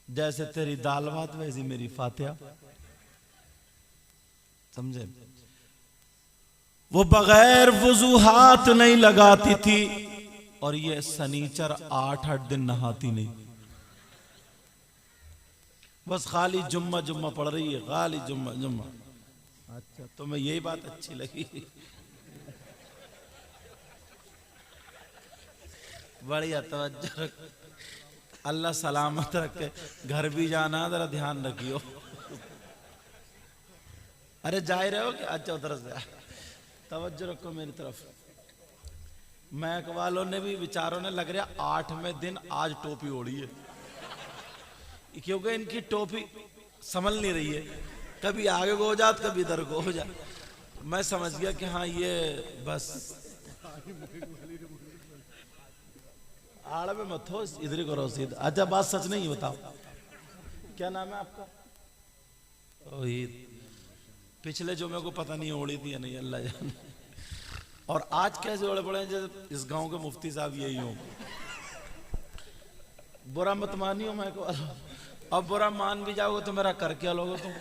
जैसे तेरी दाल भात वैसी मेरी फातिहा। समझे? वो बगैर वुजू हाथ नहीं लगाती थी और ये सनीचर 8-8 दिन नहाती नहीं। बस खाली जुम्मा जुम्मा पढ़ रही है, खाली जुम्मा जुम्मा। अच्छा, तुम्हें यही बात अच्छी लगी? बढ़िया, तवज्जो रख। अल्लाह सलामत रखे। घर भी जाना जरा ध्यान रखियो। अरे जा ही रहे हो कि अच्छा उधर से तवज्जो रखो मेरी तरफ। मैक वालों ने भी विचारों ने लग रहा 8वें दिन आज टोपी ओढ़ी है, क्योंकि इनकी टोपी संभल नहीं रही है, कभी आगे को हो जात कभी इधर को हो जात। मैं समझ गया कि हाँ ये बस आड़ में मत हो, इधर ही करो सीधा। अच्छा बात सच नहीं है, बताओ क्या नाम है आपका? तौहीद। पिछले जो मेरे को पता नहीं ओढ़ी थी या नहीं, अल्लाह जाने। और आज कैसे ओढ़े पड़े हैं जैसे इस गांव के मुफ्ती साहब यही हो। बुरा मत मानियो मैं को, अब बुरा मान भी जाओगे तो मेरा कर क्या लोगे तुम?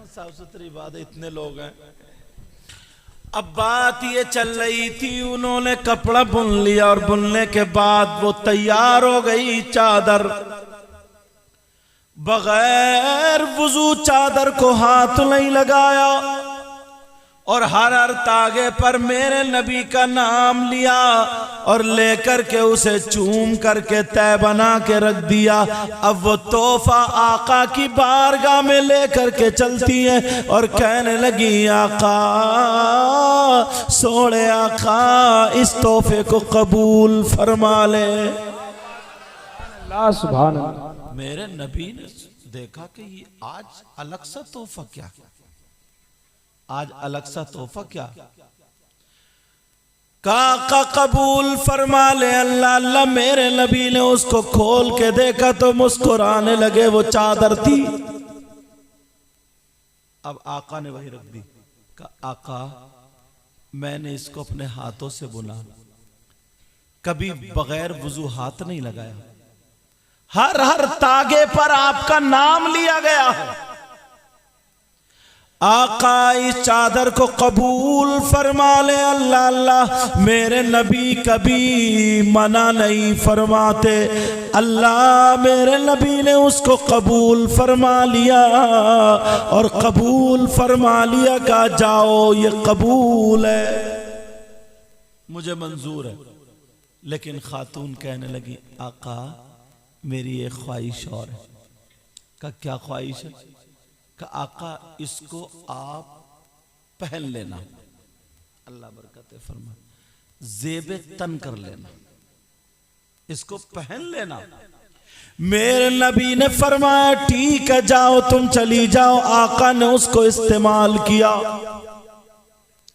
साफ सुथरी बात है, इतने लोग हैं। अब बात ये चल रही थी, उन्होंने कपड़ा बुन लिया और बुनने के बाद वो तैयार हो गई चादर। बगैर वुजू चादर को हाथ नहीं लगाया और हर हर तागे पर मेरे नबी का नाम लिया और लेकर के उसे चूम करके तय बना के रख दिया। अब वो तोहफा आका की बारगाह में लेकर के चलती है और कहने लगी, आका, सोने आका, इस तोहफे को कबूल फरमा ले। सुभान अल्लाह। मेरे नबी ने देखा कि ये आज अलग सा तोहफा क्या, आज अलग सा तोहफा क्या। का कबूल फरमा ले अल्लाह। अल्लाह मेरे नबी ने उसको खोल के देखा तो मुस्कुराने लगे, वो चादर थी। अब आका ने वही रख दी। कहा, आका मैंने इसको अपने हाथों से बुना, कभी बगैर वुजू हाथ नहीं लगाया, हर हर तागे पर आपका नाम लिया गया है। आका इस चादर को कबूल फरमा ले। अल्लाह अल्लाह, मेरे नबी कभी मना नहीं फरमाते। अल्लाह मेरे नबी ने उसको कबूल फरमा लिया और कबूल फरमा लिया। कहा, जाओ ये कबूल है, मुझे मंजूर है। लेकिन खातून कहने लगी, आका मेरी एक ख्वाहिश और है। का क्या ख्वाहिश है? का आका इसको आप पहन लेना, अल्लाह बरकत फरमा, ज़ेबे तन कर लेना, इसको पहन लेना। मेरे नबी ने फरमाया, ठीक है जाओ तुम चली जाओ। आका ने उसको इस्तेमाल किया।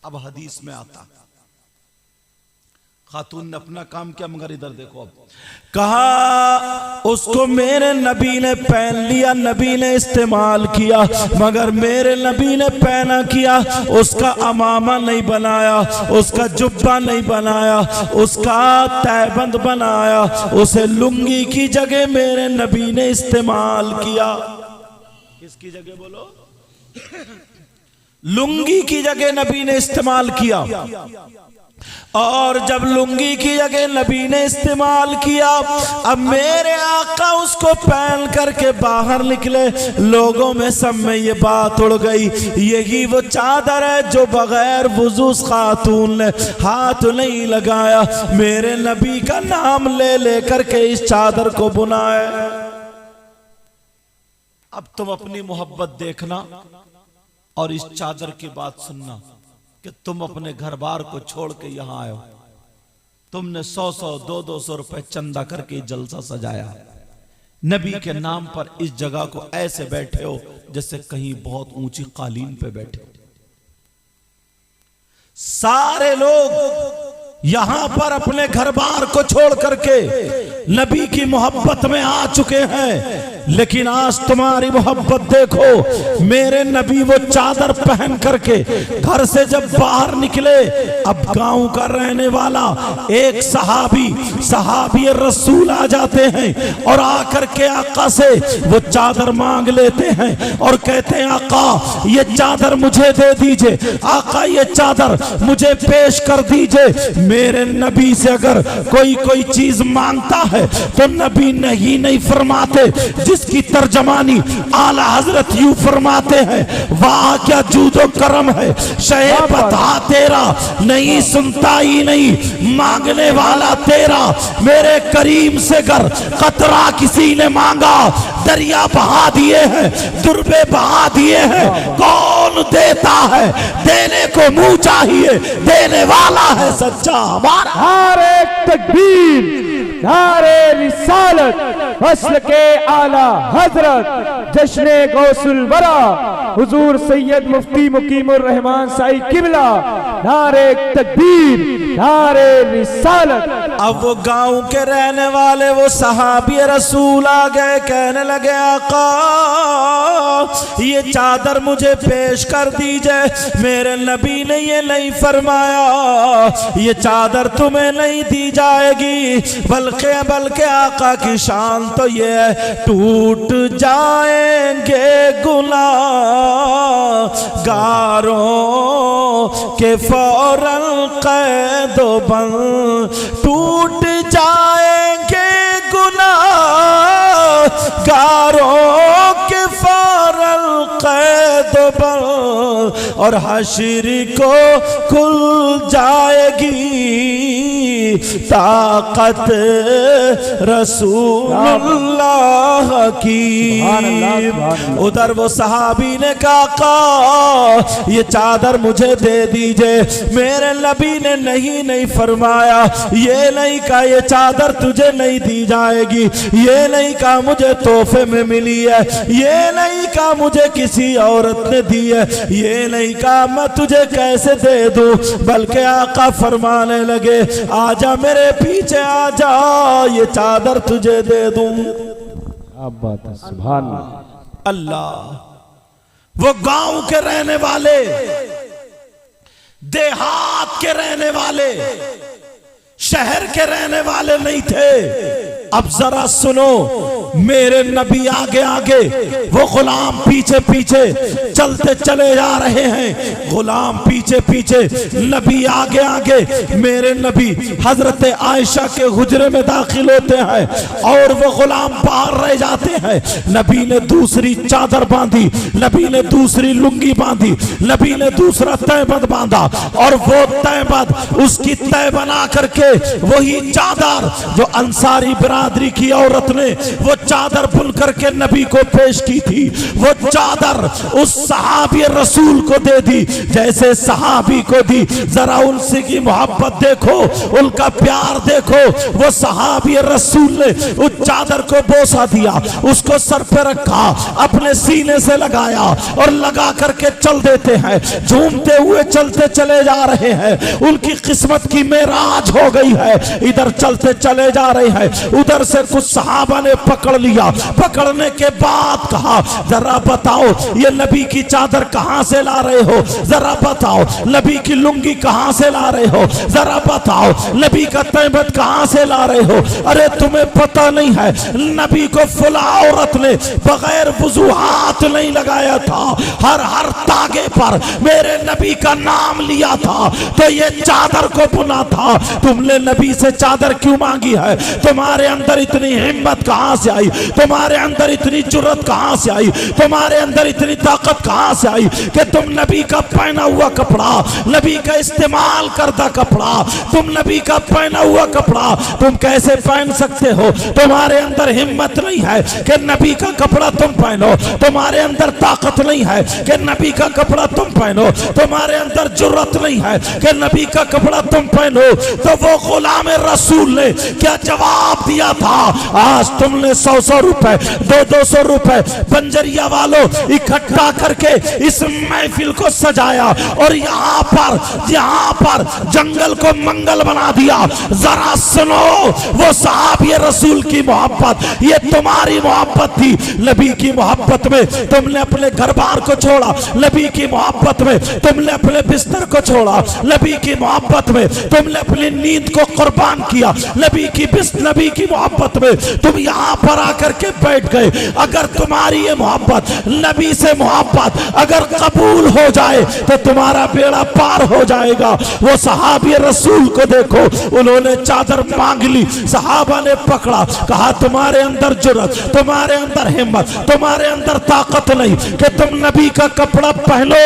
अब हदीस में आता, खातून ने अपना काम किया, मगर इधर देखो। अब कहा उसको मेरे नबी ने पहन लिया, नबी ने इस्तेमाल किया, मगर मेरे नबी ने पहना किया, उसका अमामा नहीं बनाया, उसका जुब्बा नहीं बनाया, उसका तहबंद बनाया, उसे लुंगी की जगह मेरे नबी ने इस्तेमाल किया। किसकी जगह बोलो? लुंगी की जगह नबी ने इस्तेमाल किया। और जब लुंगी की जगह नबी ने इस्तेमाल किया, अब मेरे आका उसको पहन करके बाहर निकले। लोगों में सब में ये बात उड़ गई, यही वो चादर है जो बगैर वुजू खातून ने हाथ नहीं लगाया, मेरे नबी का नाम ले ले करके इस चादर को बुनाए। अब तुम अपनी मोहब्बत देखना और इस चादर की बात सुनना कि तुम अपने घर बार को छोड़ के यहां आए हो। तुमने 100-100, 200-200 रुपए चंदा करके जलसा सजाया, नबी के नाम पर इस जगह को ऐसे बैठे हो जैसे कहीं बहुत ऊंची कालीन पे बैठे हो। सारे लोग यहां पर अपने घर बार को छोड़ करके नबी की मोहब्बत में आ चुके हैं। लेकिन आज तुम्हारी मोहब्बत देखो, मेरे नबी वो चादर पहन करके घर से जब बाहर निकले, अब गांव का रहने वाला एक सहाबी रसूल आ जाते हैं और आकर के आका से वो चादर मांग लेते हैं और कहते हैं आका ये चादर मुझे दे दीजिए, आका ये चादर मुझे पेश कर दीजिए। मेरे नबी से अगर कोई चीज मांगता है तो नबी नहीं फरमाते, जिसकी तर्जमानी आला हजरत यूं फरमाते हैं, वाह क्या जूदो करम है शहे बता तेरा, नहीं सुनता ही नहीं मांगने वाला तेरा। मेरे करीम से गर कतरा किसी ने मांगा, दरिया बहा दिए हैं, दुर्बे बहा दिए हैं। कौन देता है? देने को मुंह चाहिए, देने वाला है सच्चा हमारा। नारे तकबीर, नारे रिसालत, वस्ल के आला हजरत जश्ने गौसुल वरा हुजूर सैयद मुफ्ती मुकीमुर रहमान साई किबला। नारे तकबीर, नारे रिसालत। अब वो गांव के रहने वाले वो सहाबी रसूल आ गए, कहने लगे आका ये चादर मुझे पेश कर दीजिए। मेरे नबी ने ये नहीं फरमाया ये चादर तुम्हें नहीं दी जाएगी, बल्कि आका की शान तो ये है, टूट जाएंगे गुनाहगारों के फौरन कैदो बंद, टूट जाएंगे गुनाहगारों के फौरन कैदो बंद, और हश्र को खुल जाएगी ताकत रसूलुल्लाह की। उधर वो सहाबी ने कहा ये चादर मुझे दे दीजिए। मेरे नबी ने नहीं फरमाया, ये नहीं कहा ये चादर तुझे नहीं दी जाएगी, ये नहीं कहा मुझे तोहफे में मिली है, ये नहीं कहा मुझे किसी औरत ने दी है, ये नहीं कहा मैं तुझे कैसे दे दूं, बल्कि आका फरमाने लगे आजा मेरे पीछे आजा, ये चादर तुझे दे दूं। अब बात है, सुभान अल्लाह। वो गांव के रहने वाले, देहात के रहने वाले, शहर के रहने वाले नहीं थे। अब जरा सुनो, मेरे नबी आगे आगे, वो गुलाम पीछे पीछे चलते चले जा रहे हैं, गुलाम पीछे पीछे, नबी आगे आगे। मेरे नबी हजरत आयशा के हुजरे में दाखिल होते हैं और वो गुलाम बाहर रह जाते हैं। नबी ने दूसरी चादर बांधी, नबी ने दूसरी लुंगी बांधी, नबी ने दूसरा तहबंद बांधा, और वो तहबंद उसकी तय बना करके वही चादर जो अंसारी बिरादरी की औरत ने वो चादर बुन करके नबी को पेश की थी, वो चादर उस सहाबी रसूल को दे दी जैसे सहाबी को दी। जरा उनसे की मोहब्बत देखो, उनका प्यार देखो। वो सहाबी रसूल ने उस चादर को बोसा दिया, उसको सर पे रखा, अपने सीने से लगाया और लगा करके चल देते हैं, झूमते हुए चलते चले जा रहे हैं। उनकी किस्मत की मेराज हो गई है। इधर चलते चले जा रहे हैं, उधर से कुछ सहाबा ने पकड़ लिया। पकड़ने के बाद कहा जरा बताओ ये नबी की चादर कहां से ला रहे हो, जरा बताओ नबी की लुंगी कहां से ला रहे हो, जरा बताओ नबी का तहबंद कहां से ला रहे हो। अरे तुम्हें पता नहीं है नबी को फुला औरत ने बगैर वुजू हाथ नहीं लगाया था, हर तागे पर मेरे नबी का नाम लिया था तो ये चादर को बुना था। तुमने नबी से चादर क्यों मांगी है? तुम्हारे अंदर इतनी हिम्मत कहां से आई, तुम्हारे अंदर इतनी जुर्रत कहां से आई, तुम्हारे अंदर इतनी ताकत कहां से आई कि तुम नबी का पहना हुआ कपड़ा, नबी का इस्तेमाल करता कपड़ा, तुम नबी का पहना हुआ कपड़ा तुम कैसे पहन सकते हो? तुम्हारे अंदर हिम्मत नहीं है कि नबी का कपड़ा तुम पहनो, तुम्हारे अंदर ताकत नहीं है कि नबी का कपड़ा तुम पहनो, तुम्हारे अंदर जुर्रत नहीं है कि नबी का कपड़ा तुम पहनो। तो वो गुलाम रसूल ने क्या जवाब दिया दिया था, आज तुमने 100-100 रुपए 200-200 रुपए बंजरिया वालों इकट्ठा करके इस महफिल को सजाया और यहाँ पर जंगल को मंगल बना दिया। जरा सुनो, वो सहाबी रसूल की मोहब्बत, ये तुम्हारी मोहब्बत थी। नबी की मोहब्बत में तुमने अपने घर बार को छोड़ा, नबी की मोहब्बत में तुमने अपने बिस्तर को छोड़ा, नबी की मोहब्बत में तुमने अपनी नींद को कुर्बान किया, नबी की मोहब्बत में तुम यहाँ पर आकर के बैठ गए। अगर तुम्हारी ये मोहब्बत, नबी से मोहब्बत अगर कबूल हो जाए तो तुम्हारा बेड़ा पार हो जाएगा। वो सहाबी रसूल को देखो, उन्होंने चादर मांग ली, सहाबा ने पकड़ा, कहा तुम्हारे अंदर जुर्रत, तुम्हारे अंदर हिम्मत, तुम्हारे अंदर ताकत नहीं कि तुम नबी का कपड़ा पहनो,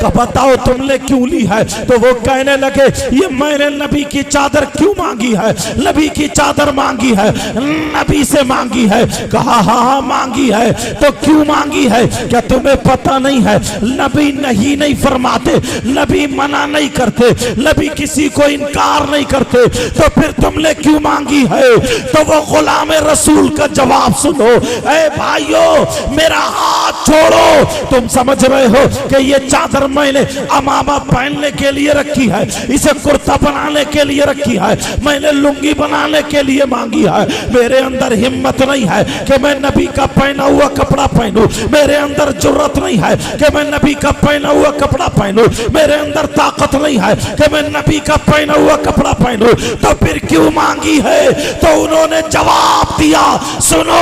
तो बताओ तुमने क्यों ली है? तो वो कहने लगे ये मैंने नबी की चादर क्यों मांगी है? नबी की चादर मांगी है, नबी से मांगी है। कहा हाँ मांगी है। तो क्यों मांगी है? क्या तुम्हें पता नहीं है नबी नहीं फरमाते, नबी मना नहीं करते, नबी किसी को इनकार नहीं करते, तो फिर तुमने क्यों मांगी है? तो वो गुलाम रसूल का जवाब सुनो, ऐ भाइयों मेरा हाथ छोड़ो, तुम समझ रहे हो कि ये चादर मैंने अमामा पहनने के लिए रखी है, इसे कुर्ता बनाने के लिए रखी है, मैंने लुंगी बनाने के लिए मांगी है। मेरे अंदर हिम्मत नहीं है कि मैं नबी का पहना हुआ कपड़ा पहनूं, मेरे अंदर जुर्रत नहीं है कि मैं नबी का पहना हुआ कपड़ा पहनूं, मेरे अंदर ताकत नहीं है कि मैं नबी का पहना हुआ कपड़ा पहनूं, तो फिर क्यों मांगी है? तो उन्होंने जवाब दिया, सुनो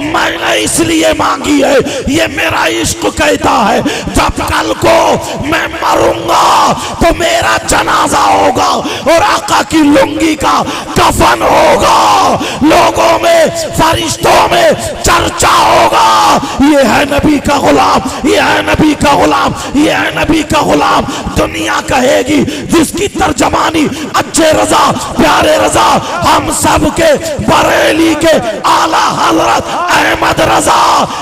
मैंने इसलिए मांगी है, ये मेरा इश्क कहता है जब कल को मैं मरूंगा तो मेरा जनाजा होगा और आका की लुंगी का कफन होगा, लोगों में फरिश्तों में चर्चा होगा, ये है नबी का गुलाम, ये है नबी का गुलाम, ये है नबी का गुलाम। दुनिया कहेगी जिसकी तर्जमानी अच्छे रजा प्यारे रजा हम सब के बरेली के आला हजरत अहमद रजा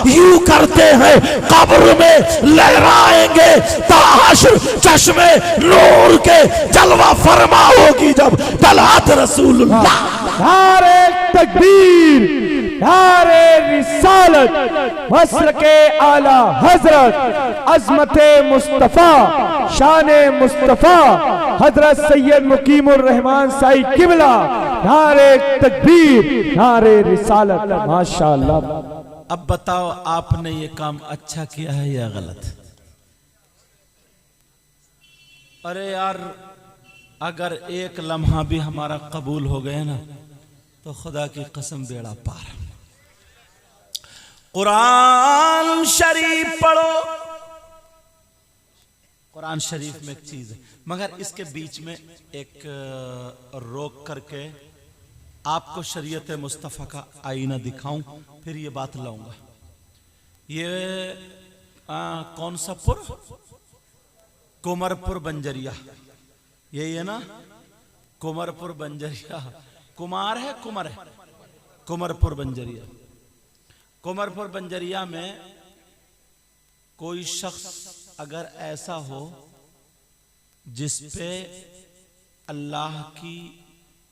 यूं करते हैं, कब्र में लहराएंगे ताहशर चश्मे नूर के जलवा फरमा होगी जब तलहत रसूलुल्लाह। नारे तकबीर, नारे रिसालत, वस्र के आला हजरत अजमते मुस्तफा शाने मुस्तफा हजरत सैयद मुकीमुर रहमान साई किबला, नारे तकबीर, नारे रिसालत। माशाअल्लाह। अब बताओ आपने ये काम अच्छा किया है या गलत? अरे यार अगर एक लम्हा भी हमारा कबूल हो गया ना तो खुदा की कसम बेड़ा पार। कुरान शरीफ पढ़ो, कुरान शरीफ में एक चीज है, मगर इसके बीच में एक रोक करके आपको शरीयत मुस्तफ़ा का आईना दिखाऊं, फिर ये बात लाऊंगा। ये कौन सा पुर? कुमरपुर बंजरिया, यही है ना? कुमरपुर बंजरिया, कुमार है कुमर है, कुमरपुर बंजरिया। कुमरपुर बंजरिया में कोई शख्स अगर ऐसा हो जिस पे अल्लाह की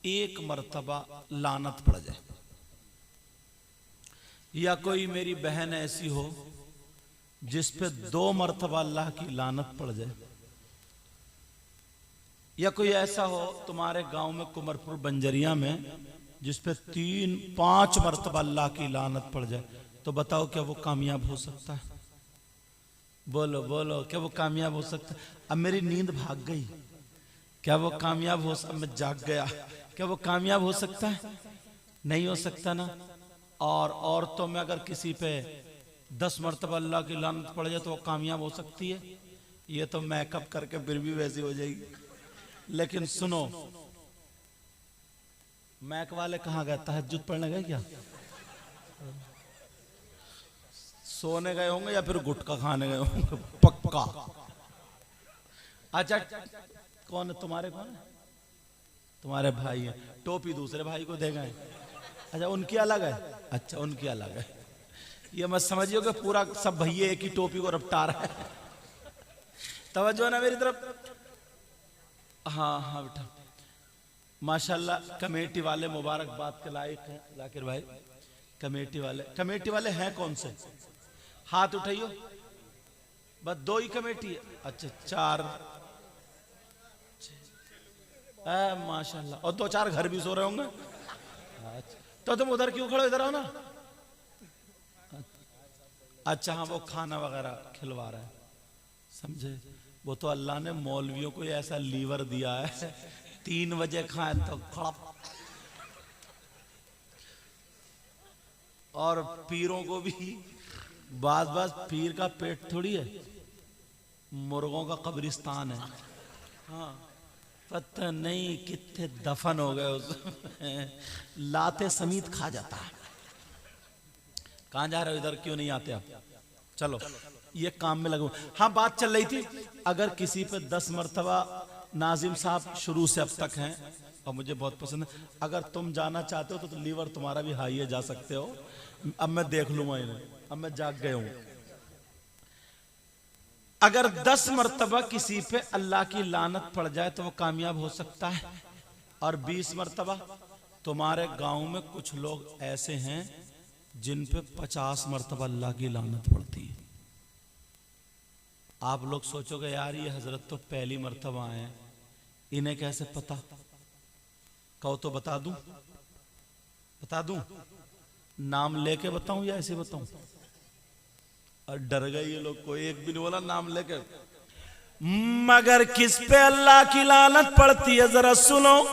एक मर्तबा लानत पड़ जाए, या कोई मेरी बहन ऐसी हो जिस पे 2 मर्तबा अल्लाह की लानत पड़ जाए, या कोई ऐसा हो तुम्हारे गांव में कुमरपुर बंजरिया में जिस पे 3-5 मर्तबा अल्लाह की लानत पड़ जाए, तो बताओ क्या वो कामयाब हो सकता है? बोलो बोलो, क्या वो कामयाब हो सकता है? अब मेरी नींद भाग गई, क्या वो कामयाब हो सकता? मैं जाग गया, क्या वो कामयाब हो सकता है? नहीं हो सकता ना। और औरतों में अगर किसी पे 10 मर्तबा अल्लाह की लानत पड़ जाए तो वो कामयाब हो सकती है? ये तो मेकअप करके फिर भी वैसी हो जाएगी। लेकिन सुनो, मैक वाले कहाँ गए? तहज्जुद पढ़ने गए क्या? सोने गए होंगे या फिर गुटखा खाने गए होंगे पक्का। अच्छा कौन है तुम्हारे? कौन है तुम्हारे? भाई है। टोपी दूसरे भाई को दे गए। अच्छा उनकी अलग है? अच्छा उनकी अलग है। ये मत समझिए कि पूरा सब भैया एक ही टोपी को रपटा रहा है। तवज्जो ना मेरी तरफ। हाँ हाँ बेटा, माशाल्लाह कमेटी वाले मुबारकबाद के लायक हैं जाकिर भाई। कमेटी वाले हैं कौन से? हाथ उठाइयो। बस 2 ही कमेटी है? अच्छा 4 माशाल्लाह। और 2-4 घर भी सो रहे होंगे। अच्छा, तो तुम उधर क्यों खड़े, इधर आओ ना। अच्छा हाँ, वो खाना वगैरह खिलवा रहा है, समझे। वो तो अल्लाह ने मौलवियों को ऐसा लीवर दिया है, 3 बजे खाएं तो खड़प। और पीरों को भी बाज पीर का पेट थोड़ी है, मुर्गों का कब्रिस्तान है। हाँ, पता नहीं कितने दफन हो गए उसमें, लाते समीत खा जाता है। कहाँ जा रहे हो, इधर क्यों नहीं आते आप? चलो ये काम में लगो। हाँ, बात चल रही थी, अगर किसी पे 10 मरतबा नाजिम साहब शुरू से अब तक हैं और मुझे बहुत पसंद है, अगर तुम जाना चाहते हो तो लीवर तुम्हारा भी हाई है, जा सकते हो। अब मैं देख लूंगा इन्हें, अब मैं जाग गया हूं। अगर 10 मरतबा किसी पे अल्लाह की लानत पड़ जाए तो वो कामयाब हो सकता है। और 20 मरतबा, तुम्हारे गांव में कुछ लोग ऐसे हैं जिन पे 50 मरतबा अल्लाह की लानत पड़ती है। आप लोग सोचोगे यार ये हजरत तो पहली मरतबा आए हैं, इन्हें कैसे पता? कहो तो बता दूं? नाम लेके बताऊं या ऐसे बताऊं? और डर गए ये लोग, कोई एक भी नहीं बोला नाम लेकर। मगर किस पे अल्लाह की लानत पड़ती है जरा सुनो।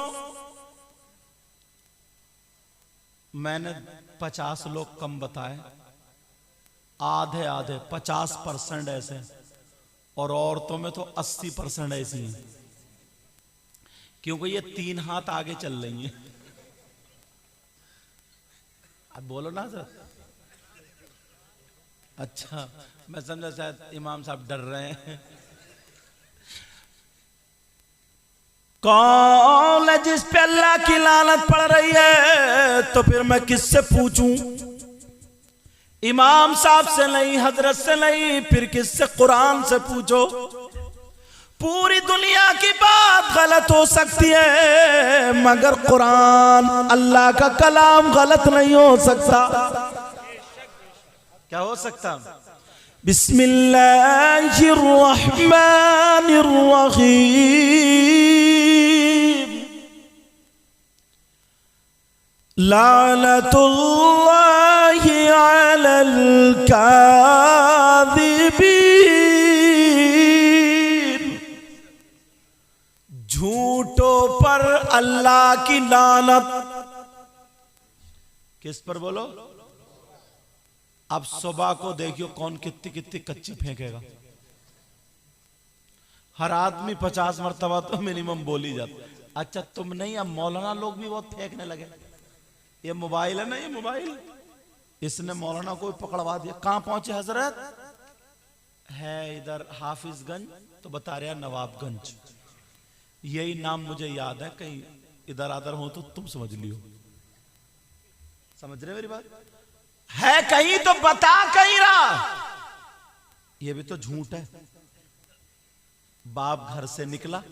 मैंने 50 लोग कम बताए, आधे 50% ऐसे, और औरतों में तो 80% ऐसी हैं, क्योंकि ये 3 हाथ आगे चल रही हैं। अब बोलो ना सर। अच्छा, मैं समझा शायद इमाम साहब डर रहे हैं। कौन है जिस पे अल्लाह की लानत पड़ रही है? तो फिर मैं किससे पूछूं? इमाम साहब से नहीं, हजरत से नहीं, फिर किससे? कुरान से पूछो। पूरी दुनिया की बात गलत हो सकती है, मगर कुरान अल्लाह का कलाम गलत नहीं हो सकता। क्या हो सकता? बिस्मिल्लाहिर्रहमानिर्रहीम। लानतुल्लाहि अलल काज़िबीन। झूठों पर अल्लाह की लानत। किस पर बोलो? अब सुबह को देखियो कौन कितनी कच्ची फेंकेगा। हर आदमी 50 मरतबा तो मिनिमम बोल ही जाता। अच्छा तुम नहीं, अब मौलाना लोग भी बहुत फेंकने लगे। ये मोबाइल है ना, ये मोबाइल, इसने मौलाना को पकड़वा दिया। कहां पहुंचे हजरत? है इधर हाफिजगंज, तो बता रहे नवाबगंज। यही नाम मुझे याद है, कहीं इधर आधर हो तो तुम समझ लियो। समझ रहे मेरी बात? है कहीं तो बता कहीं रहा। ये भी तो झूठ है। बाप घर से निकला,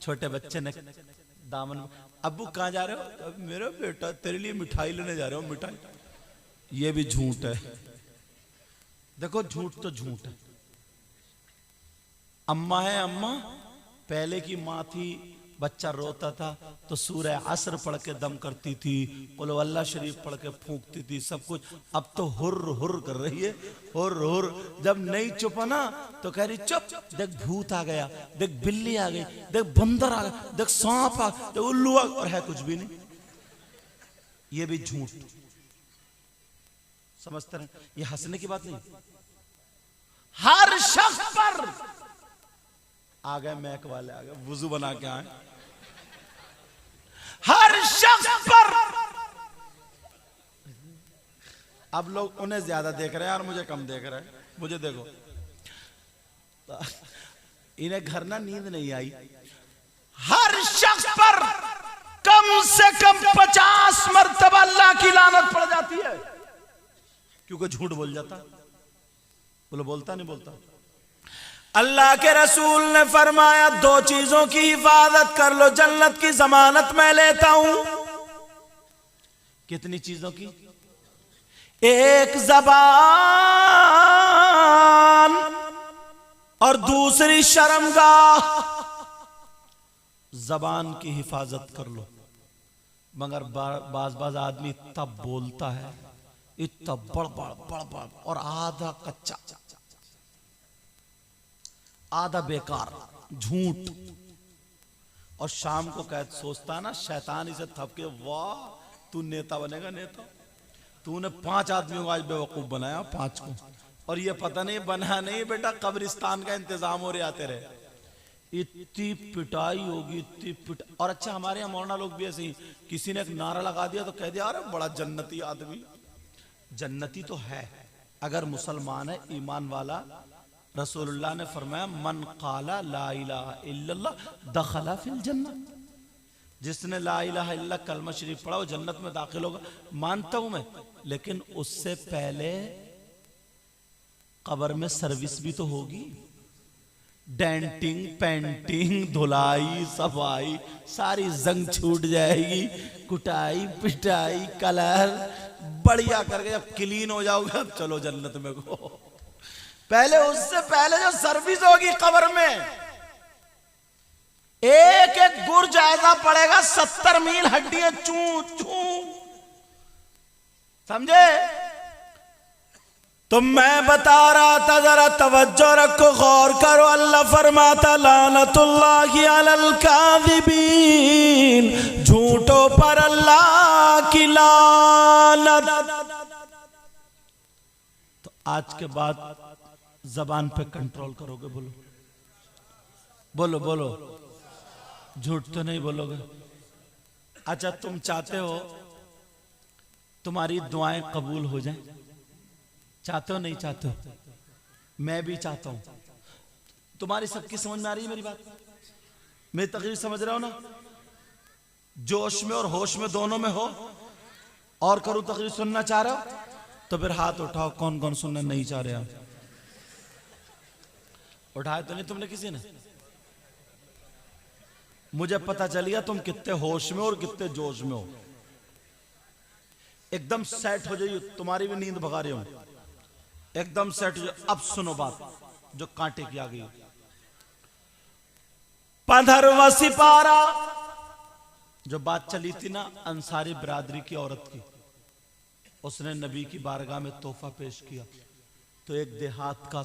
छोटे बच्चे ने दामन, अब्बू कहां जा रहे हो? मेरा बेटा तेरे लिए मिठाई लेने जा रहे हो, मिठाई। ये भी झूठ है। देखो झूठ तो झूठ है। अम्मा है, अम्मा पहले की माँ थी, बच्चा रोता था तो सूरह असर पढ़ के दम करती थी, कुल अल्लाह शरीफ पढ़ के फूंकती थी, सब कुछ। अब तो हुर्र हुर्र कर रही है, हुर्र हुर्र। जब नहीं चुपा ना तो कह रही चुप, देख भूत आ गया, देख बिल्ली आ गई, देख बंदर आ गया, देख सांप आ गया, देख उल्लू आ गया, और है कुछ भी नहीं। ये भी झूठ। समझते रहे, ये हंसने की बात नहीं। हर शख्स पर आ गए, मैक वाले आ गए, वुजू बना के आए। हर शख्स पर। अब लोग उन्हें ज्यादा देख रहे हैं और मुझे कम देख रहे हैं। मुझे देखो, इन्हें घर ना नींद नहीं आई। हर शख्स पर कम से कम 50 मरतबा अल्लाह की लानत पड़ जाती है, क्योंकि झूठ बोल जाता। बोलो बोलता नहीं बोलता? अल्लाह के रसूल ने फरमाया 2 चीजों की हिफाजत कर लो, जन्नत की जमानत मैं लेता हूं। कितनी चीजों की? एक ज़बान और दूसरी शर्मगाह। जबान की हिफाजत कर लो, मगर बाज आदमी तब बोलता है इतना बड़ और आधा कच्चा, आधा बेकार, झूठ। और शाम को कहते सोचता ना शैतान इसे थपके, वाह तू नेता बनेगा नेता, तूने 5 आदमियों को आज बेवकूफ बनाया, 5 को, और ये पता नहीं बना नहीं बेटा, कब्रिस्तान का इंतजाम हो रहे आते रहे। इतनी पिटाई होगी, इतनी पिटाई। और अच्छा हमारे यहाँ मौलाना लोग भी ऐसे ही, किसी ने एक नारा लगा दिया तो कह दिया अरे बड़ा जन्नती आदमी। जन्नती तो है अगर मुसलमान है, ईमान वाला। रसूलुल्लाह ने फरमाया मन काला ला इलाहा इल्लल्लाह दखला फिल जन्नत। जिसने ला इलाहा इल्लल्लाह कलमा शरीफ पढ़ा वो जन्नत में दाखिल होगा। मानता हूं मैं, लेकिन उससे पहले कब्र में सर्विस भी तो होगी, डेंटिंग, पेंटिंग, धुलाई, सफाई, सारी जंग छूट जाएगी, कुटाई पिटाई, कलर बढ़िया करके जब क्लीन हो जाओगे अब चलो जन्नत में को। पहले उससे पहले जो सर्विस होगी कब्र में, एक एक गुर जायजा पड़ेगा, 70 मील हड्डियां चू चू, समझे? तो मैं बता रहा था, जरा तवज्जो रखो, गौर करो। अल्लाह फरमाता लानतुल्लाहि अलल काज़िबीन, झूठों पर अल्लाह की लानत। तो आज के बाद जबान पे कंट्रोल करोगे? बोलो बोलो बोलो, झूठ तो नहीं बोलोगे? अच्छा तुम चाहते हो तुम्हारी दुआएं कबूल हो जाएं? चाहते हो नहीं चाहते हो? मैं भी चाहता हूं। तुम्हारी सबकी समझ में आ रही है मेरी बात? मेरी तकरीर समझ रहे हो ना? जोश में और होश में दोनों में हो। और करूं तकरीर, सुनना चाह रहे हो तो फिर हाथ उठाओ, कौन कौन सुनना नहीं चाह रहे आप? उठाए तो नहीं तुमने किसी ने? मुझे पता चल गया तुम कितने होश में और कितने जोश में हो। एकदम सेट हो जाइए, तुम्हारी भी नींद भगा रही हूं, एकदम सेट हो जाए। अब सुनो बात जो कांटे की आ गई। 15वां सिपारा, जो बात चली थी ना अंसारी बिरादरी की औरत की, उसने नबी की बारगाह में तोहफा पेश किया। तो एक देहात का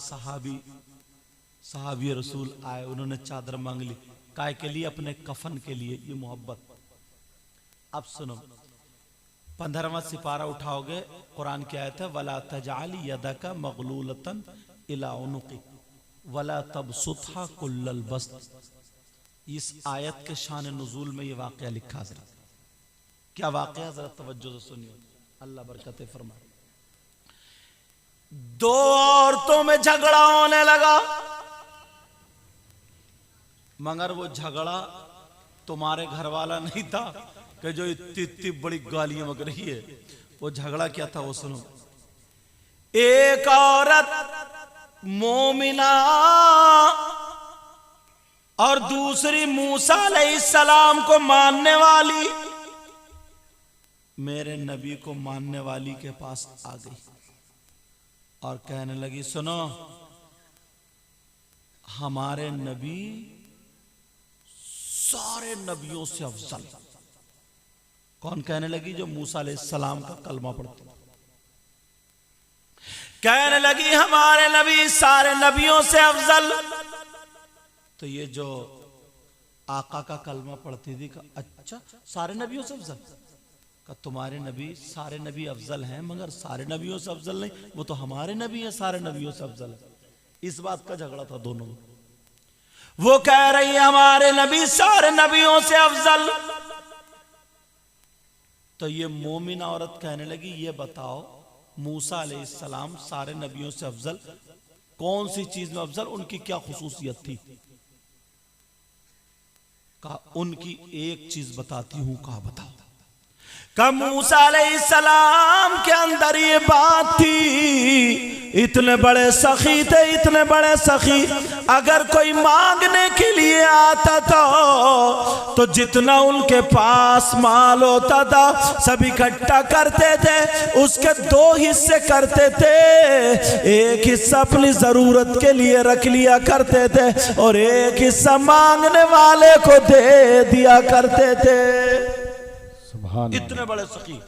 सहाबी रसूल आए, उन्होंने चादर मांग ली। काय के लिए? अपने कफन के लिए। ये मोहब्बत। अब सुनो, 15वां सिपारा उठाओगे, कुरान की आयत है वला तजाल यदका मगलूलतन इला उनुकी वला तबसुतहा कुल्लल बस्त। इस आयत के शान नुज़ूल में ये वाक़या लिखा। जरा क्या वाक़या, जरा तवज्जो से सुनिए, अल्लाह बरकतें फरमाए। 2 औरतों में झगड़ा होने लगा, मगर वो झगड़ा तुम्हारे घर वाला नहीं था कि जो इतनी बड़ी गालियां बक रही है। वो झगड़ा क्या था वो सुनो। एक औरत मोमिना और दूसरी मूसा अलैहिस्सलाम को मानने वाली, मेरे नबी को मानने वाली के पास आ गई और कहने लगी सुनो, हमारे नबी सारे नबियों से अफजल। कौन कहने लगी? जो मूसा अलैहिस्सलाम का कलमा पढ़ते। कहने लगी हमारे नबी सारे नबियों से अफजल। तो ये जो आका का कलमा पढ़ती थी का अच्छा सारे नबियों से अफजल का? तुम्हारे नबी सारे नबी अफजल हैं, मगर सारे नबियों से अफजल नहीं, वो तो हमारे नबी हैं सारे नबियों से अफजल है। इस बात का झगड़ा था दोनों में। वो कह रही है हमारे नबी सारे नबियों से अफजल। तो ये मोमिन औरत कहने लगी ये बताओ मूसा अलैहिस्सलाम सारे नबियों से अफजल, कौन सी चीज में अफजल, उनकी क्या खुसूसियत थी? कहा उनकी एक चीज बताती हूं। कहा बताओ। कहा मूसा अलैहिस्सलाम के अंदर ये बात थी, इतने बड़े सखी थे, इतने बड़े सखी। अगर कोई मांगने के लिए आता था तो जितना उनके पास माल होता था सब इकट्ठा करते थे, उसके 2 हिस्से करते थे। एक हिस्सा अपनी जरूरत के लिए रख लिया करते थे और एक हिस्सा मांगने वाले को दे दिया करते थे। इतने बड़े सखी।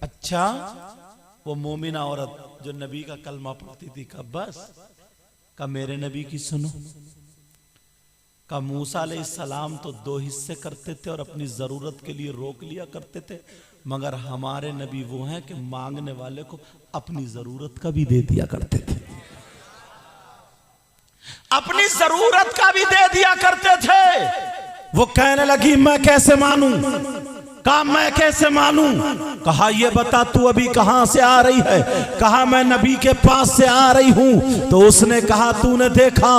अच्छा, वो मोमिना औरत जो नबी का कलमा पढ़ती थी, कब बस का मेरे नबी की सुनो। का मूसा अलैहिस्सलाम तो 2 हिस्से करते थे और अपनी जरूरत के लिए रोक लिया करते थे, मगर हमारे नबी वो हैं कि मांगने वाले को अपनी जरूरत का भी दे दिया करते थे, अपनी जरूरत का भी दे दिया करते थे। वो कहने लगी मैं कैसे मानूं? कहा मैं कैसे मानूं? कहा ये बता तू अभी कहां से आ रही है? कहा मैं नबी के पास से आ रही हूं। तो उसने कहा तूने देखा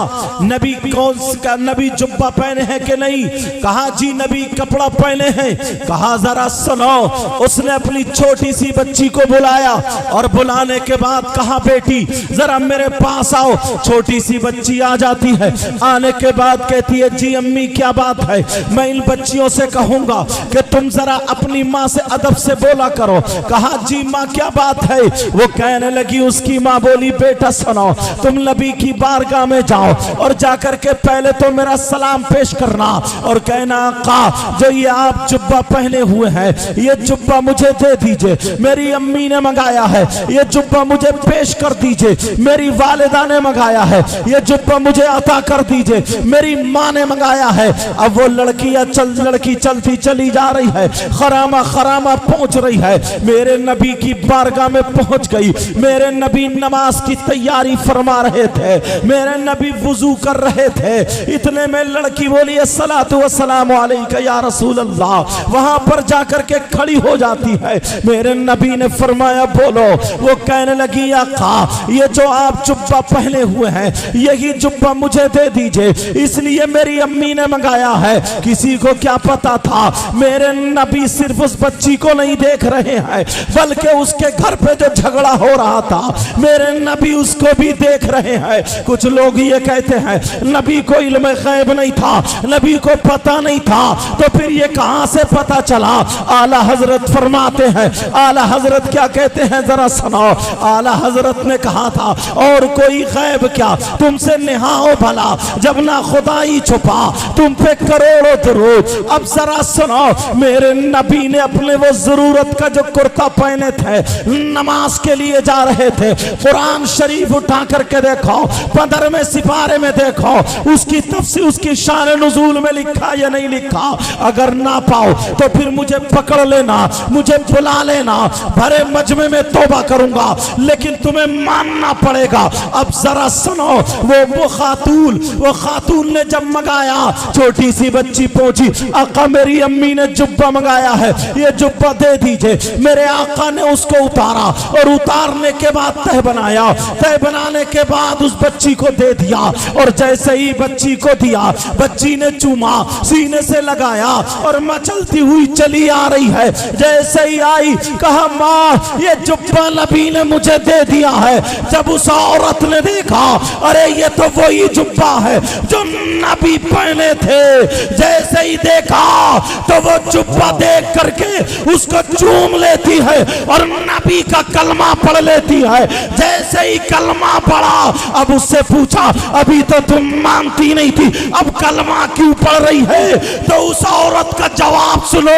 नबी कौन का नबी जुब्बा पहने हैं कि नहीं? कहा जी नबी कपड़ा पहने हैं। कहा जरा सुनो। उसने अपनी छोटी सी बच्ची को बुलाया और बुलाने के बाद कहा बेटी जरा मेरे पास आओ। छोटी सी बच्ची आ जाती है, आने के बाद कहती है जी अम्मी क्या बात है? मैं इन बच्चियों से कहूंगा कि तुम जरा अपनी माँ से अदब से बोला करो। कहा जी माँ क्या बात है? वो कहने लगी, उसकी माँ बोली बेटा सुनो, तुम नबी की बारगाह में जाओ और जाकर के पहले तो मेरा सलाम पेश करना और कहना आका जो ये आप जुब्बा पहने हुए हैं ये जुब्बा मुझे दे दीजिए, मेरी अम्मी ने मंगाया है, ये जुब्बा मुझे पेश कर दीजिए, मेरी वालिदा ने मंगाया है, ये जुब्बा मुझे अता कर दीजिए, मेरी माँ ने मंगाया है। अब वो लड़की चलती चली जा रही है, खरामा खरामा पहुंच रही है, मेरे नबी की बारगाह में पहुंच गई। मेरे नबी नमाज की तैयारी फरमा रहे थे, मेरे नबी वुजू कर रहे थे। इतने में लड़की बोली अस्सलातु वस्सलामु अलैका या रसूल अल्लाह। वहां पर जाकर के खड़ी हो जाती है। मेरे नबी ने फरमाया बोलो। वो कहने लगी आका ये जो आप जुब्बा पहने हुए हैं यही जुब्बा मुझे दे दीजिए, इसलिए मेरी अम्मी ने मंगाया है। किसी को क्या पता था मेरे नबी सिर्फ उस बच्ची को नहीं देख रहे हैं बल्कि उसके घर पे जो झगड़ा हो रहा था मेरे नबी उसको भी देख रहे हैं। कुछ लोग ये कहते हैं नबी को इल्म गैब नहीं था, नबी को पता नहीं था, तो फिर ये कहां से पता चला? आला हजरत फरमाते हैं, आला हजरत क्या कहते हैं जरा सुनो। आला हजरत ने कहा था और कोई गैब क्या, तुमसे निहाओ भला जब ना खुदाई छुपा तुम पे करोड़ों दरूद। अब जरा सुनो, मेरे नबी ने अपने वो जरूरत का जो कुर्ता पहने थे नमाज के लिए जा रहे थे, कुरान शरीफ उठा करके देखो, 15वें सिपारे में देखो उसकी तफसीर उसकी शान नुज़ूल में लिखा या नहीं लिखा। अगर ना पाओ तो फिर मुझे पकड़ लेना, मुझे बुला लेना, भरे मजमे में तौबा करूंगा, लेकिन तुम्हें मानना पड़ेगा। अब जरा सुनो, वो खातून ने जब मंगाया, छोटी सी बच्ची पहुंची, आका मेरी अम्मी ने जुब्बा मंगाया है, ये जुब्बा दे दीजिए। मेरे आका ने उसको उतारा और उतारने के बाद तह बनाया, तह बनाने के बाद उस बच्ची को दे दिया और जैसे ही बच्ची को दिया बच्ची ने चूमा, सीने से लगाया और मचलती हुई चली आ रही है। जैसे ही आई कहा माँ ये जुब्बा नबी ने मुझे दे दिया है। जब उस औरत ने देखा अरे ये तो वही जुब्बा है जो नबी पहने थे, जैसे ही देखा तो वो जुब्बा देख करके उसको चूम लेती है और नबी का कलमा पढ़ लेती है। जैसे ही कलमा पढ़ा अब उससे पूछा अभी तो तुम मानती नहीं थी, अब कलमा क्यों पढ़ रही है? तो उस औरत का जवाब सुनो।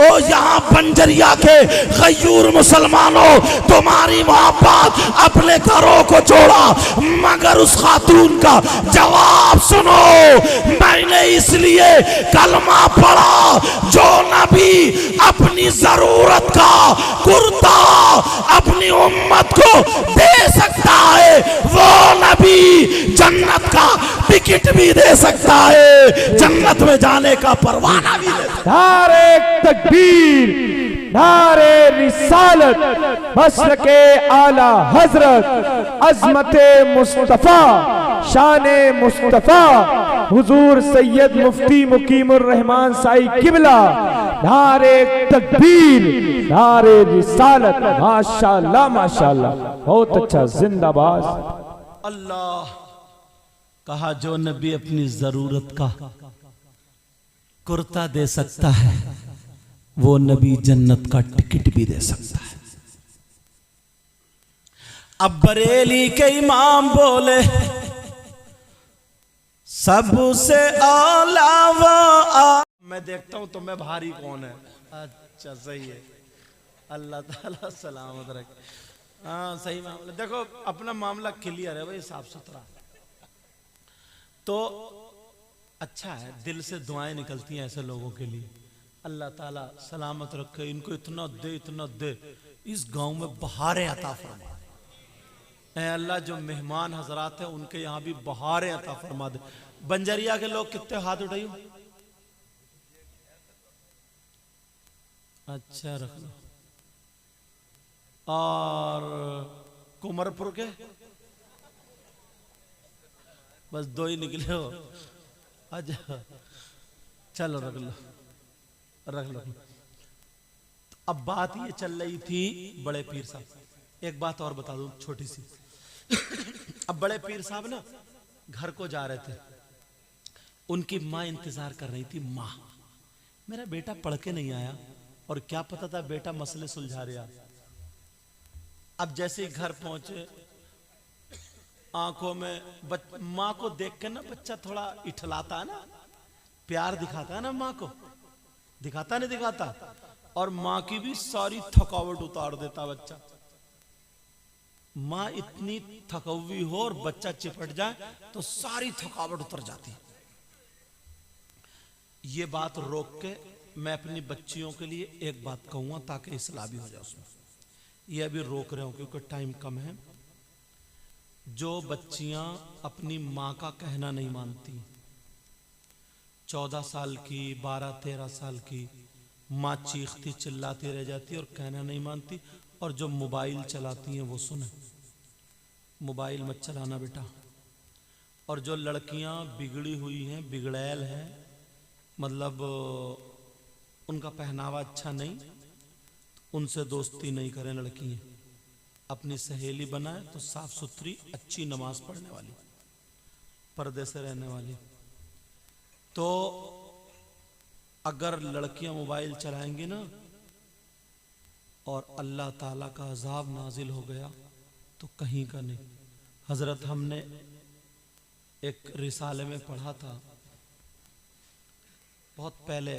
ओ यहाँ बंजरिया के गयूर मुसलमानों, तुम्हारी मोहब्बत अपने घरों को जोड़ा, मगर उस खातून का जवाब सुनो। मैंने इसलिए कलमा पढ़ा जो नबी अपनी जरूरत का कुर्ता अपनी उम्मत को दे सकता है, वो नबी जन्नत का टिकट भी दे सकता है, जन्नत में जाने का परवाना भी दे। नारे तकबीर, नारे रिसालत, मसलके आला हजरत, अजमते मुस्तफा, शाने मुस्तफा, हुजूर सैयद मुफ्ती मुकीमुर रहमान साई किबला नारे तकबीर, नारे रिसालत। माशाअल्लाह माशाअल्लाह, बहुत अच्छा, जिंदाबाद। अल्लाह कहा जो नबी अपनी जरूरत का कुर्ता दे सकता है वो नबी जन्नत का टिकट भी दे सकता है। अब बरेली के इमाम बोले सबसे आला वो मैं देखता हूं तुम्हें भारी कौन है। अच्छा सही है, अल्लाह ताला सलामत रखे। हाँ सही मामला, देखो अपना मामला क्लियर है भाई, साफ सुथरा। तो अच्छा है, दिल से दुआएं निकलती हैं ऐसे लोगों के लिए। अल्लाह ताला सलामत रखे, इनको इतना दे, इस गांव में बहारें अता फरमा। ऐ अल्लाह जो मेहमान हजरात हैं उनके यहाँ भी बहारें अता फरमा दे। बंजरिया के लोग कितने हाथ उठाइयो? अच्छा रख लो। और कुमरपुर के बस 2 ही निकले हो। अच्छा चलो रख लो। तो अब बात ये चल रही थी बड़े पीर साहब। एक बात और बता दूं छोटी सी। अब बड़े पीर साहब ना घर को जा रहे थे, उनकी माँ इंतजार कर रही थी। माँ, मेरा बेटा पढ़ के नहीं आया, और क्या पता था बेटा मसले सुलझा रहा। अब जैसे ही घर पहुंचे, आंखों में माँ को देख के ना बच्चा थोड़ा इठलाता है ना, प्यार दिखाता है ना माँ को, दिखाता नहीं दिखाता? और माँ की भी सारी थकावट उतार देता बच्चा। माँ इतनी थकवी हो और बच्चा चिपट जाए तो सारी थकावट उतर जाती। ये बात रोक के मैं अपनी बच्चियों के लिए एक बात कहूंगा ताकि इस्लाह भी हो जाए उसमें। ये अभी रोक रहे हो क्योंकि टाइम कम है। जो बच्चियां अपनी माँ का कहना नहीं मानती, 14 साल की, 12-13 साल की, माँ चीखती चिल्लाती रह जाती और कहना नहीं मानती, और जो मोबाइल चलाती हैं वो सुने, मोबाइल मत चलाना बेटा। और जो लड़कियां बिगड़ी हुई हैं, बिगड़ैल हैं, मतलब उनका पहनावा अच्छा नहीं, उनसे दोस्ती नहीं करें। लड़की अपनी सहेली बनाए तो साफ सुथरी, अच्छी नमाज पढ़ने वाली, पर्दे से रहने वाली। तो अगर लड़कियां मोबाइल चलाएंगी ना और अल्लाह ताला का अजाब नाजिल हो गया तो कहीं का नहीं। हजरत हमने एक रिसाले में पढ़ा था बहुत पहले,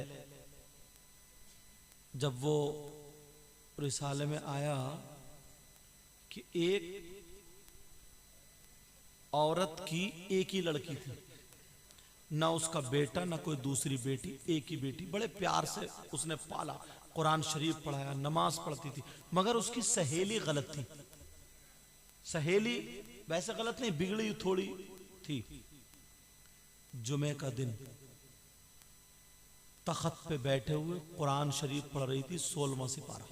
जब वो रिसाले में आया कि एक औरत की एक ही लड़की थी, ना उसका बेटा ना कोई दूसरी बेटी, एक ही बेटी, बड़े प्यार से उसने पाला, कुरान शरीफ पढ़ाया, नमाज पढ़ती थी, मगर उसकी सहेली गलत थी। सहेली वैसे गलत नहीं, बिगड़ी थोड़ी थी। जुमे का दिन तख्त पे बैठे हुए कुरान शरीफ पढ़ रही थी, 16वां सिपारा,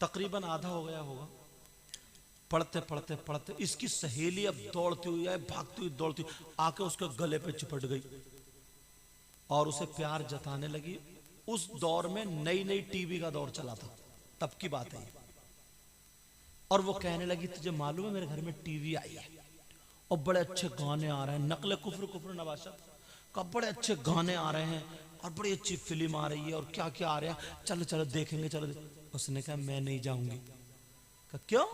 तकरीबन आधा हो गया होगा। पढ़ते पढ़ते पढ़ते इसकी सहेली अब दौड़ती हुई है, भागती हुई दौड़ती आके उसके गले पे चिपट गई और उसे प्यार जताने लगी। उस दौर में नई नई टीवी का दौर चला था, तब की बात है। और वो कहने लगी तुझे मालूम है मेरे घर में टीवी आई है और बड़े अच्छे गाने आ रहे हैं, नकले कुफ्र नवाशा का बड़े अच्छे गाने आ रहे हैं और बड़ी अच्छी फिल्म आ रही है और क्या क्या आ रहा है, चलो चलो देखेंगे चलो। उसने कहा मैं नहीं जाऊंगी। कहा क्यों?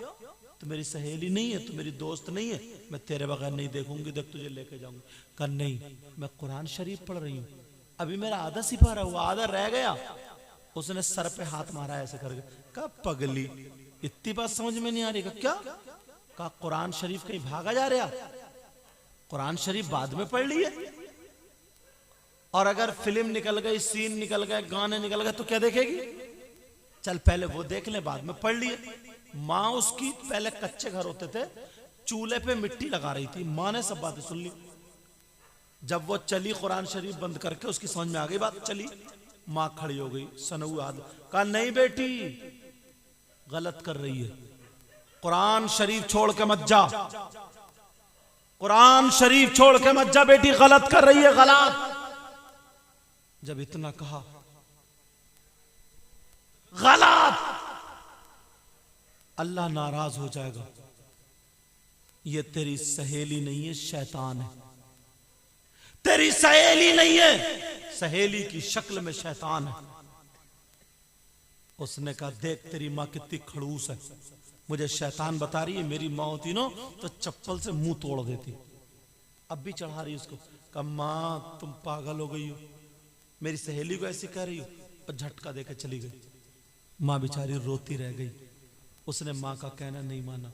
तो मेरी सहेली नहीं है, तो मेरी दोस्त नहीं है, मैं तेरे बगैर नहीं देखूंगी, देख तुझे लेके जाऊंगी। कहा नहीं, मैं कुरान शरीफ पढ़ रही हूँ, अभी मेरा आधा सिपारा हुआ, आधा रह गया। उसने सर पे हाथ मारा ऐसे करके। कहा पगली, इतनी बात समझ में नहीं आ रही? क्या? कहा कुरान शरीफ कहीं भागा जा रहा, कुरान शरीफ बाद में पढ़ लिए, और अगर फिल्म निकल गई, सीन निकल गए, गाने निकल गए तो क्या देखेगी? चल पहले वो देख ले, बाद में पढ़ लिए। माँ उसकी पहले कच्चे घर होते थे, चूल्हे पे मिट्टी लगा रही थी, माँ ने सब बातें सुन ली। जब वो चली कुरान शरीफ बंद करके, उसकी समझ में आ गई बात, चली, माँ खड़ी हो गई, सनऊ आद। कहा नहीं बेटी, गलत कर रही है, कुरान शरीफ छोड़ के मत जा, कुरान शरीफ छोड़ के मत जा बेटी, गलत कर रही है, गलत। जब इतना कहा, गलत, अल्लाह नाराज हो जाएगा, ये तेरी सहेली नहीं है, शैतान है। तेरी सहेली नहीं है, सहेली की शक्ल में शैतान है। उसने कहा, देख तेरी माँ कितनी खड़ूस है, मुझे शैतान बता रही है, मेरी माँ होती ना तो चप्पल से मुंह तोड़ देती। अब भी चढ़ा रही उसको। कहा, माँ तुम पागल हो गई हो, मेरी सहेली को ऐसी कह रही हो, और झटका देकर चली गई। माँ बेचारी रोती रह गई। उसने माँ का कहना नहीं माना,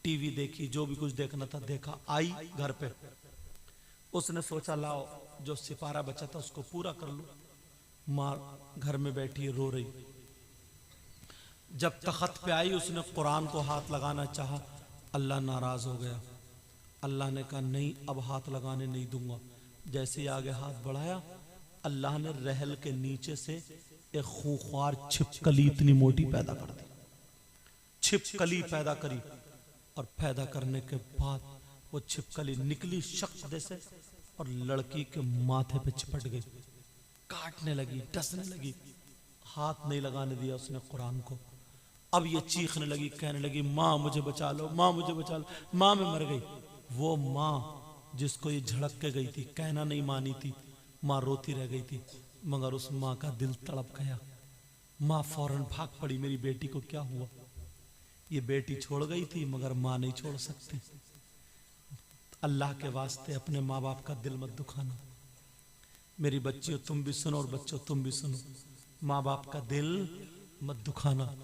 टीवी देखी, जो भी कुछ देखना था देखा, आई घर पे। उसने सोचा लाओ जो सिपारा बचा था उसको पूरा कर लो। माँ घर में बैठी रो रही। जब तख्त पे आई उसने कुरान को हाथ लगाना चाहा, अल्लाह नाराज हो गया। अल्लाह ने कहा, नहीं अब हाथ लगाने नहीं दूंगा। जैसे ही आगे हाथ बढ़ाया, अल्लाह ने रहल के नीचे से एक खूंखार छिपकली इतनी मोटी पैदा कर दी। छिपकली पैदा करी, और पैदा करने के बाद वो छिपकली निकली शख्स से और लड़की के माथे पे चिपट गई, काटने लगी, डसने लगी। हाथ नहीं लगाने दिया उसने कुरान को। अब ये चीखने लगी, कहने लगी, माँ मुझे बचा लो, माँ मुझे बचा लो, माँ मैं मर गई। वो माँ जिसको ये झड़क के गई थी, कहना नहीं मानी थी, माँ रोती रह गई थी, मगर उस माँ का दिल तड़प गया। माँ फौरन भाग पड़ी, मेरी बेटी को क्या हुआ। ये बेटी छोड़ गई थी, मगर माँ नहीं छोड़ सकती। अल्लाह के वास्ते अपने माँ बाप का दिल मत दुखाना। मेरी बच्चियों तुम भी सुनो, और बच्चों तुम भी सुनो, माँ बाप का दिल मत दुखाना।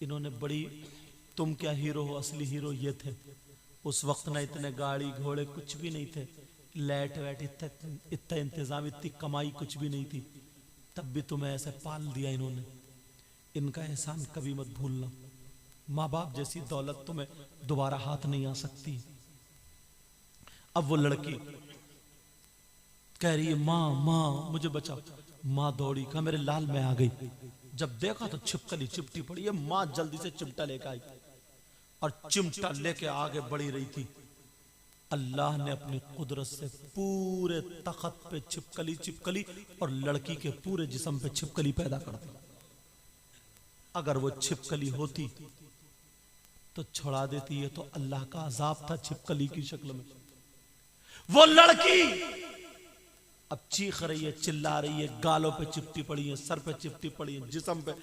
इन्होंने बड़ी, तुम क्या हीरो हो, असली हीरो ये थे। उस वक्त ना इतने गाड़ी घोड़े कुछ भी नहीं थे, लाइट वाइट इतना इंतजाम, इतनी कमाई कुछ भी नहीं थी, तब भी तुम्हें ऐसे पाल दिया इन्होंने। इनका एहसान कभी मत भूलना। माँ बाप जैसी दौलत तुम्हें दोबारा हाथ नहीं आ सकती। अब वो लड़की कह रही है, माँ माँ मुझे बचाओ। माँ दौड़ी, कहा मेरे लाल मैं आ गई। जब देखा तो छिपकली चिपटी पड़ी है। माँ जल्दी से चिमटा लेकर आई, और चिमटा लेके आगे बढ़ी रही थी। अल्लाह ने अपनी कुदरत से पूरे तख्त पे छिपकली चिपकली, और लड़की के पूरे जिस्म पे छिपकली पैदा कर दी। अगर वो छिपकली होती तो छुड़ा देती है, तो अल्लाह का अजाब था छिपकली की शक्ल में। वो लड़की अब चीख रही है, चिल्ला रही है, गालों पे चिपटी पड़ी है, सर पे चिपटी पड़ी है, जिस्म पे,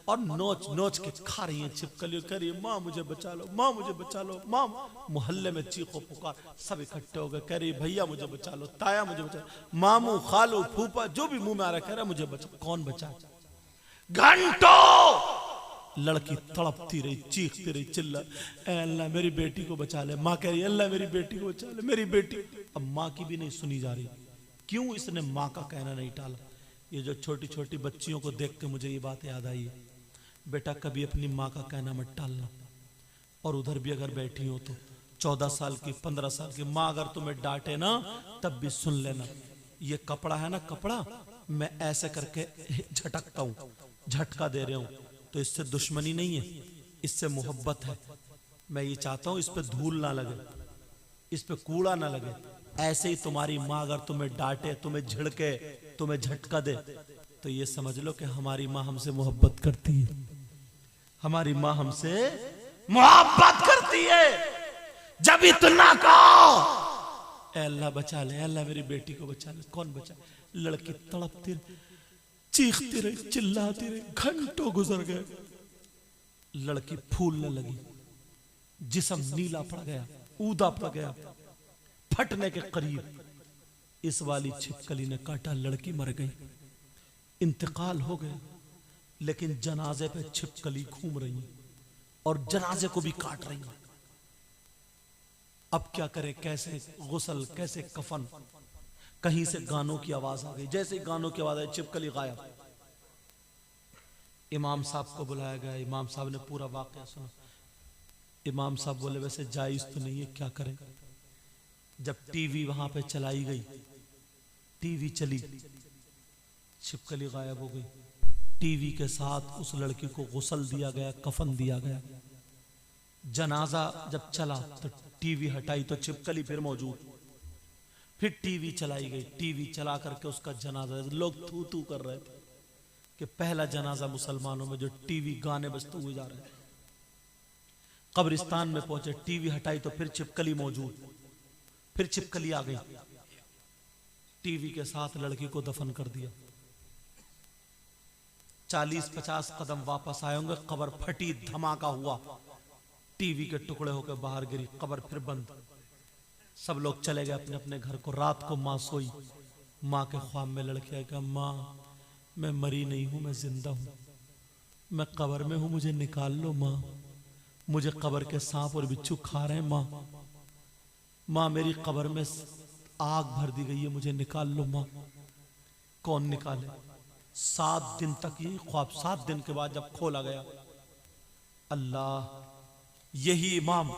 और नोच नोच के खा रही है छिपकली। कह रही है, माँ मुझे बचा लो, माँ मुझे बचा लो, माँ। मोहल्ले में चीखो पुकार, सब इकट्ठे हो गए। कह रही है, भैया मुझे बचा लो, ताया मुझे बचा लो, मामू खालू फूफा जो भी मुंह में आ रहा है, कह रहा मुझे बचा। कौन बचा? घंटों लड़की तड़पती रही, चीखती रही, चिल्ला, अल्लाह मेरी बेटी को बचा ले। माँ कह रही है, अल्लाह मेरी बेटी को बचा ले, मेरी बेटी। अब माँ की भी नहीं सुनी जा रही। क्यों इसने माँ का कहना नहीं टाला? ये जो छोटी छोटी बच्चियों को देख के मुझे ये बात याद आई है, बेटा कभी अपनी माँ का कहना मत टालना। और उधर भी अगर बैठी हो तो 14 साल की 15 साल की माँ अगर तुम्हें डांटे ना, तब भी सुन लेना, ये कपड़ा है ना, कपड़ा मैं ऐसे करके झटकता हूँ, झटका दे रहा हूँ, तो इससे दुश्मनी नहीं है, इससे मोहब्बत है। मैं ये चाहता हूँ इस पे धूल ना लगे, इस पे कूड़ा ना लगे। ऐसे ही तुम्हारी माँ अगर तुम्हें डांटे, तुम्हें झिड़के, तुम्हें झटका दे, तो ये समझ लो कि हमारी माँ हमसे मोहब्बत करती है, हमारी माँ हमसे मोहब्बत करती है। जब इतना कहो, अल्लाह बचा ले, अल्लाह मेरी बेटी को बचा ले। कौन बचा? लड़की तड़पती रही, चीखती रही, चिल्लाती रही, घंटों गुजर गए। लड़की फूलने लगी, जिस्म नीला पड़ गया, ऊदा पड़ गया, फटने के करीब। इस वाली छिपकली ने काटा, लड़की मर गई, इंतकाल हो गया। लेकिन जनाजे पे छिपकली घूम रही और जनाजे को भी काट रही। अब क्या करे, कैसे गुस्ल, कैसे कफन? कहीं से गानों की आवाज आ गई। जैसे गानों की आवाज आई, छिपकली गायब। इमाम साहब को बुलाया गया। इमाम साहब ने पूरा वाकया सुना। इमाम साहब बोले, वैसे जायज तो नहीं है, क्या करें? जब टीवी वहां पे चलाई गई, टीवी चली, छिपकली गायब हो गई। टीवी के साथ उस लड़की को गुस्ल दिया गया, कफन दिया गया। जनाजा जब चला तो टीवी हटाई तो छिपकली फिर मौजूद। फिर टीवी चलाई गई, टीवी चला करके उसका जनाजा, लोग थू थू कर रहे थे कि पहला जनाजा मुसलमानों में जो टीवी गाने बजते हुए जा रहे थे। कब्रिस्तान में पहुंचे, टीवी हटाई तो फिर छिपकली मौजूद, फिर छिपकली आ गई, टीवी के साथ लड़की को दफन कर दिया। 40-50 कदम वापस आए होंगे, कब्र फटी, धमाका हुआ, टीवी के टुकड़े होकर बाहर गिरी, कब्र फिर बंद। सब लोग चले गए अपने अपने घर को। रात को माँ सोई, माँ के ख्वाब में लड़की आएगा, माँ मैं मरी नहीं हूं, मैं जिंदा हूं, मैं कब्र में हूं, मुझे निकाल लो माँ, मुझे कब्र के सांप और बिच्छू खा रहे हैं माँ, माँ मेरी कब्र में आग भर दी गई है, मुझे निकाल लो माँ। कौन निकाले? 7 दिन तक यही ख्वाब। 7 दिन के बाद जब खोला गया, अल्लाह, यही इमाम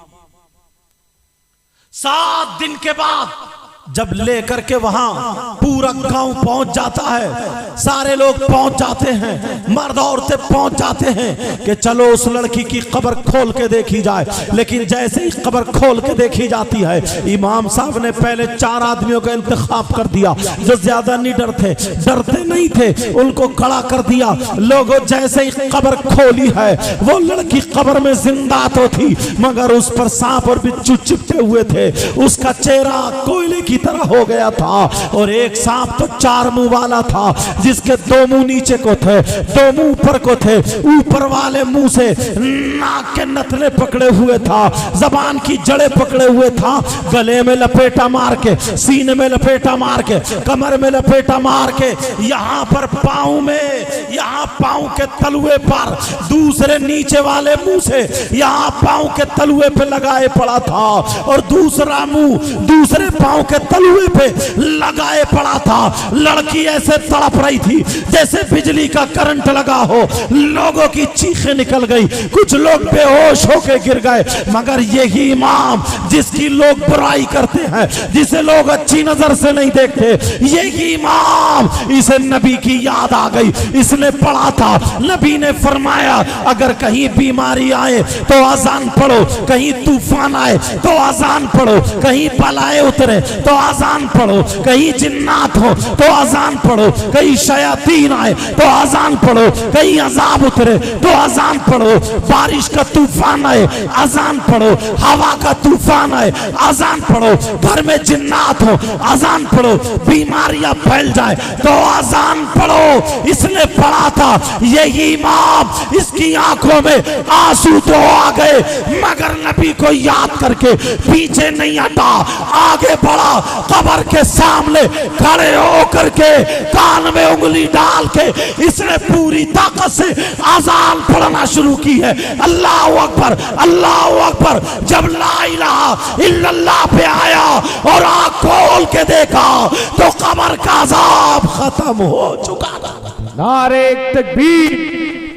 7 दिन के बाद जब लेकर के वहां पूरा गांव पहुंच जाता है, सारे लोग पहुंच जाते हैं, मर्द औरतें पहुंच जाते हैं कि चलो उस लड़की की कब्र खोल के देखी जाए। लेकिन जैसे ही कब्र खोल के देखी जाती है, इमाम साहब ने पहले 4 आदमियों का इंतखाब कर दिया जो ज्यादा नहीं डरते नहीं थे, उनको खड़ा कर दिया। लोगों जैसे ही कब्र खोली है, वो लड़की कब्र में जिंदा तो थी मगर उस पर सांप और बिच्छू चिपके हुए थे, उसका चेहरा कोयले की तरह हो गया था। और एक सांप तो 4 मुंह वाला था, जिसके 2 मुंह नीचे को थे, 2 मुंह ऊपर को थे। ऊपर वाले मुंह से नाक के नथले पकड़े हुए था, जबान की जड़ें पकड़े हुए था, गले में लपेटा मार के, सीने में लपेटा मार के, कमर में लपेटा मार के, यहां पर पांव में, यहां पांव के तलुए पर, दूसरे नीचे वाले मुंह से यहां पांव के तलुए पे लगाए पड़ा था, और दूसरा मुंह दूसरे पांव के तलुए पे लगाए पड़ा था। लड़की ऐसे तड़प रही थी जैसे बिजली का करंट लगा हो। लोगों की चीखें निकल गई, कुछ लोग बेहोश होकर गिर गए। मगर यही इमाम जिसकी लोग बुराई करते हैं, जिसे लोग अच्छी नजर से नहीं देखते, यही इमाम, इसे नबी की याद आ गई। इसने पढ़ा था, नबी ने फरमाया अगर कहीं बीमारी आए तो अजान पढ़ो, कहीं तूफान आए तो अजान पढ़ो, कहीं बलाएं उतरे तो अजान पढ़ो, कहीं जिन्नात हो तो अजान पढ़ो, कहीं शयातीन आए तो अजान पढ़ो, कहीं अजाब उतरे तो अजान पढ़ो, बारिश का तूफान आए अजान पढ़ो, हवा का तूफान आए अजान पढ़ो, घर में जिन्नात हो अजान पढ़ो, बीमारियां फैल जाए तो अजान पढ़ो। इसने पढ़ा था, यही इमाम, इसकी आंखों में आंसू तो आ गए मगर नबी को याद करके पीछे नहीं हटा, आगे बढ़ा। कब्र के सामने खड़े होकर के कान में उंगली डाल के इसने पूरी ताकत से अजान पढ़ना शुरू की है। अल्लाह अकबर, अल्लाह अकबर। जब ला इलाहा इल्लल्लाह पे आया और आंख खोल के देखा तो कब्र का अजाब खत्म हो चुका था। नारे तकबीर,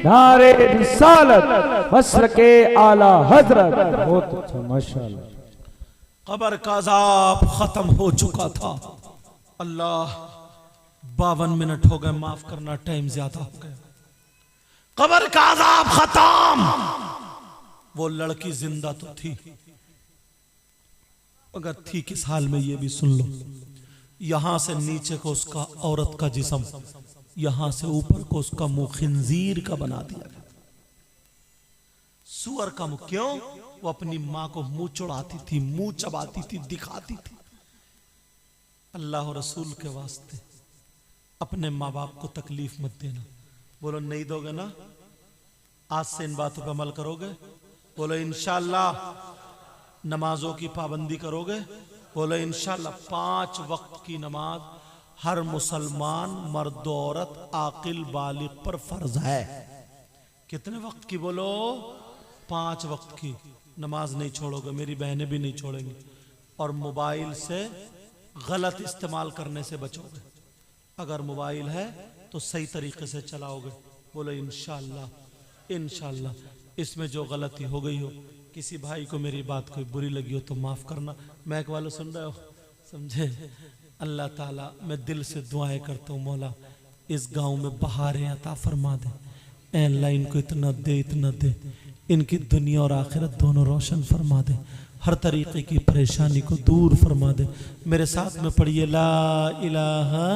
नारे रिसालत, मसर के आला हजरत। बहुत अच्छा, माशाअल्लाह। कब्र का अजाब खत्म हो चुका था। अल्लाह, 52 मिनट हो गए, माफ करना, टाइम ज्यादा हो गया। कब्र का अजाब खत्म। वो लड़की जिंदा तो थी, अगर थी किस हाल में ये भी सुन लो। यहां से नीचे को उसका औरत का जिस्म, यहां से ऊपर को उसका मुंह खिंजीर का बना दिया गया, सुअर का मुंह। क्यों? वो अपनी मां को मुंह चढ़ाती थी, मुंह चबाती थी, दिखाती थी। अल्लाह और रसूल के वास्ते अपने माँ बाप को तकलीफ मत देना। बोलो नहीं दोगे ना? आज से इन बातों पर अमल करोगे? बोलो इंशाअल्लाह। नमाजों की पाबंदी करोगे? बोलो इंशाअल्लाह। 5 वक्त की नमाज हर मुसलमान मर्द औरत आकिल बालिग पर फर्ज है। कितने वक्त की? बोलो 5 वक्त की नमाज नहीं छोड़ोगे, मेरी बहनें भी नहीं छोड़ेंगी। और मोबाइल से गलत इस्तेमाल करने से बचोगे। अगर मोबाइल है तो सही तरीके से चलाओगे। बोलो इंशाअल्लाह, इंशाअल्लाह। इसमें जो गलती हो गई हो, किसी भाई को मेरी बात कोई बुरी लगी हो तो माफ करना। महक वालों सुन रहे हो, समझे? अल्लाह ताला, मैं दिल से दुआएं करता हूँ, मौला इस गांव में बहारें अता फरमा दे। अल्लाह इनको इतना दे, इतना दे, इनकी दुनिया और आखिरत दोनों रोशन फरमा दे। हर तरीक़े की परेशानी को दूर फरमा दे। मेरे साथ में पढ़िए ला इलाहा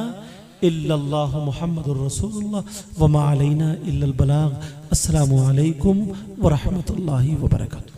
इल्लल्लाहु मुहम्मदुर रसूलुल्लाह व मा अलैना इल्लल बलाग। अस्सलामु अलैकुम व रहमतुल्लाहि व बरकातुहू।